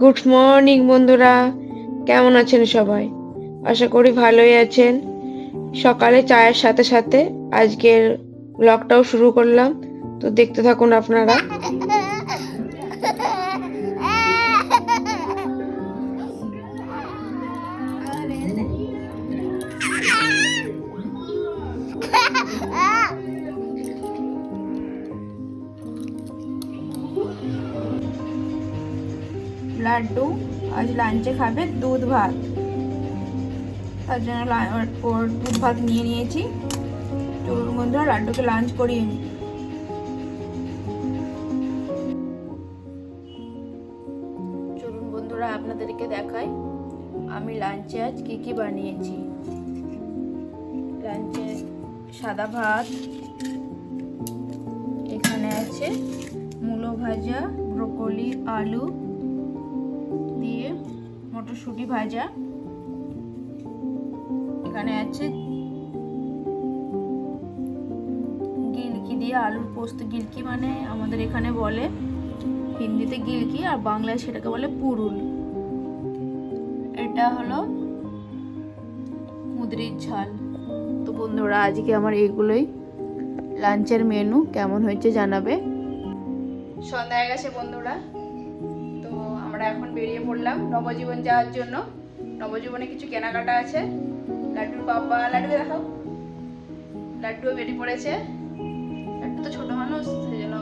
Good morning বন্ধুরা, কেমন আছেন সবাই? আশা করি ভালোই আছেন। সকালে চায়ের সাথে সাথে আজকের ব্লগটাও শুরু করলাম, তো দেখতে থাকুন আপনারা। লাড্ডু আজ লাঞ্চে খাবে দুধ ভাত, তার জন্য ওর দুধ ভাত নিয়ে নিয়েছি। চলুন বন্ধুরা লাড্ডুকে লাঞ্চ করিয়ে নিই। চলুন বন্ধুরা আপনাদেরকে দেখাই আমি লাঞ্চে আজ কি কি বানিয়েছি। লাঞ্চে সাদা ভাত, এখানে আছে মূলো ভাজা, ব্রোকলি আলু দিয়ে মটরশুঁটি ভাজা, এখানে আছে গিলকি দিয়ে আলুর পোস্ত। গিলকি মানে আমাদের এখানে বলে হিন্দিতে গিলকি, আর বাংলায় সেটাকে বলে পুরুল। এটা হলো কুঁদরির ঝাল। তো বন্ধুরা আজকে আমার এগুলোই লাঞ্চের মেনু। কেমন হয়েছে জানাবে। সন্ধ্যা হয়ে গেছে বন্ধুরা, তো আমরা এখন বেরিয়ে পড়লাম নবজীবন যাওয়ার জন্য। নবজীবনে কিছু কেনাকাটা আছে। লাড্ডুর বাবা, লাড্ডুকে দেখাও। লাড্ডুও বেরিয়ে পড়েছে। লাড্ডু তো ছোট মানুষ, সেই জন্য।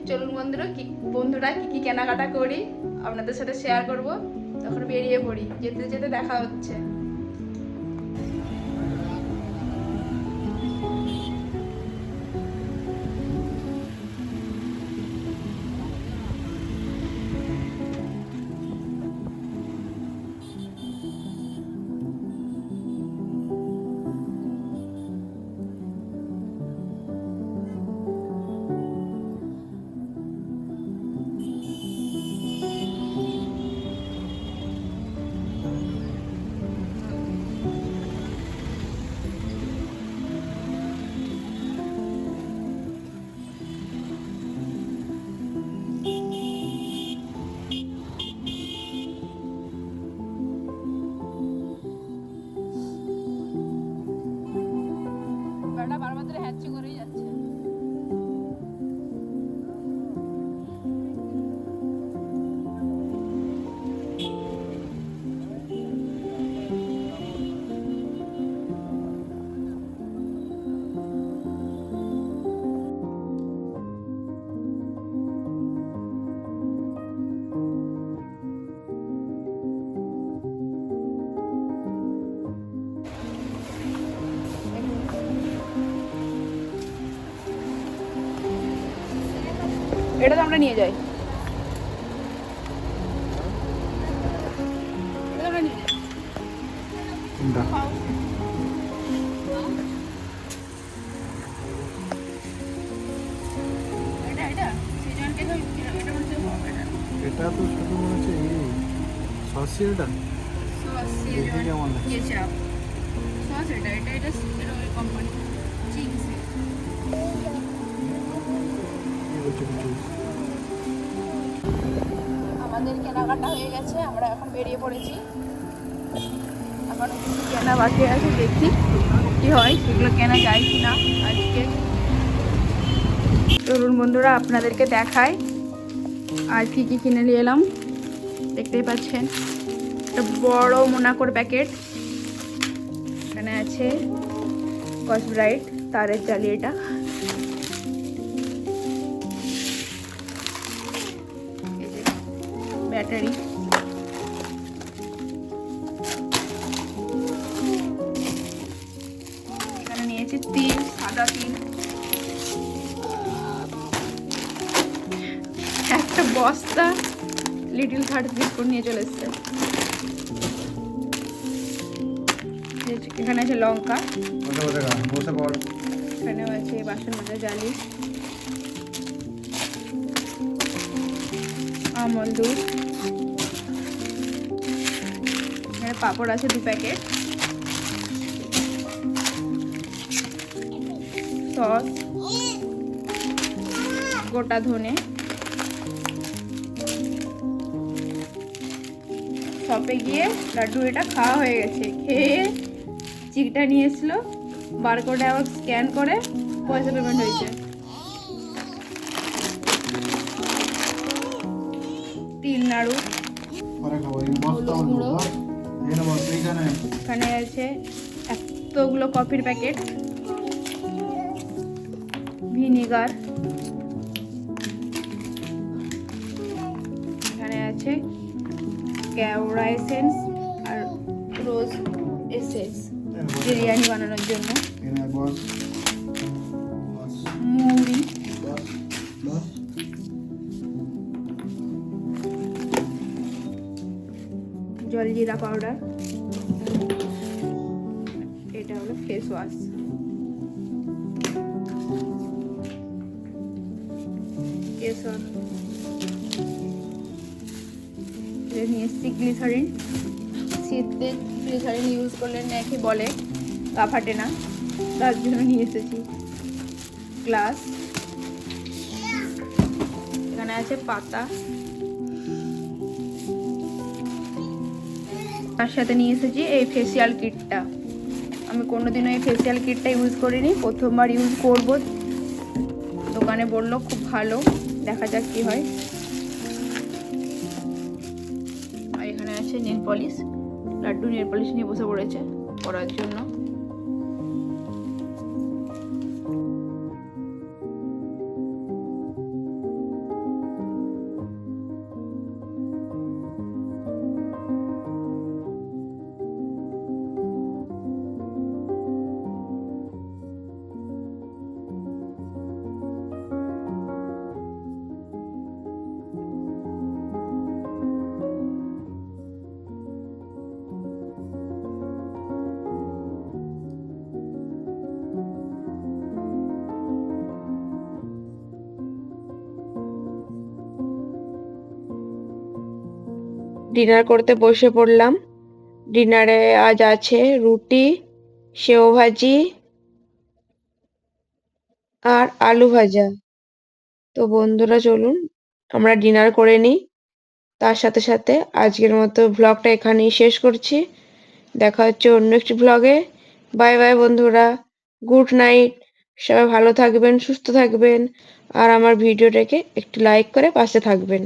চলুন বন্ধুরা কি কি কেনাকাটা করি আপনাদের সাথে শেয়ার করব। তখন বেরিয়ে পড়ি, যেতে যেতে দেখা হচ্ছে। বারবার ধরে হ্যাচি করেই যাচ্ছে। এটা তো আমরা নিয়ে যাই। এটা তো শুধু মনে হচ্ছে এই সস এটা কেমন কেচাপ সস, এটা কোম্পানি চিংস। আমাদের কেনাকাটা হয়ে গেছে, আমরা এখন বেরিয়ে পড়েছি। এখন কিছু কেনা বাকি আছে, দেখি কি হয়, সেগুলো কেনা যায় কি না আজকে। চলুন বন্ধুরা আপনাদেরকে দেখাই আর কি কি কিনে নিয়ে এলাম। দেখতেই পাচ্ছেন একটা বড় মোনাকোর প্যাকেট। এখানে আছে স্কচব্রাইট তারের জালি, এটা ব্যাটারি। এখানে নিয়েছি তিল, সাদা তিল, একটা বস্তা লিটল হার্ট বিস্কুট নিয়ে চলে এসছে। এখানে আছে লঙ্কা, এখানেও আছে বাসন মাজা জালি, আমল দুধ, এখানে পাঁপড় আছে 2 প্যাকেট, সস, গোটা ধনে, শপে গিয়ে লাড্ডু এটা খাওয়া হয়ে গেছে। খেয়ে চিকটা নিয়ে এসলো, বারকোডে আবার স্ক্যান করে পয়সা পেমেন্ট হয়েছে। তিল নাড়ু, হলুদ গুঁড়ো, এখানে আছে এতগুলো কফির প্যাকেট, ভিনিগার, এখানে আছে কেওড়া এসেন্স আর রোজ এসেন্স বিরিয়ানি বানানোর জন্য, মৌরি, জলজিরা পাউডার, এটা হলো ফেস ওয়াশ, কেশর, নিয়ে এসছি গ্লিসারিন। শীতে গ্লিসারিন ইউজ করলে নাকি বলে গা ফাটে না, তার জন্য নিয়ে এসেছি। গ্লাস, এখানে আছে পাতা, তার সাথে নিয়ে এসেছি এই ফেসিয়াল কিটটা। আমি কোনোদিনও এই ফেসিয়াল কিটটা ইউজ করিনি, প্রথমবার ইউজ করব। দোকানে বললো খুব ভালো, দেখা যাক কি হয়। আর এখানে আছে nail polish, Laddu nail polish নিয়ে বসে পড়েছে পরার জন্য। ডিনার করতে বসে পড়লাম। ডিনারে আজ আছে রুটি, সেও ভাজি আর আলু ভাজা। তো বন্ধুরা চলুন আমরা ডিনার করে নিই। তার সাথে সাথে আজকের মতো ভ্লগটা এখানেই শেষ করছি। দেখা হচ্ছে অন্য একটি ভ্লগে। বাই বাই বন্ধুরা, গুড নাইট। সবাই ভালো থাকবেন, সুস্থ থাকবেন আর আমার ভিডিওটাকে একটু লাইক করে পাশে থাকবেন।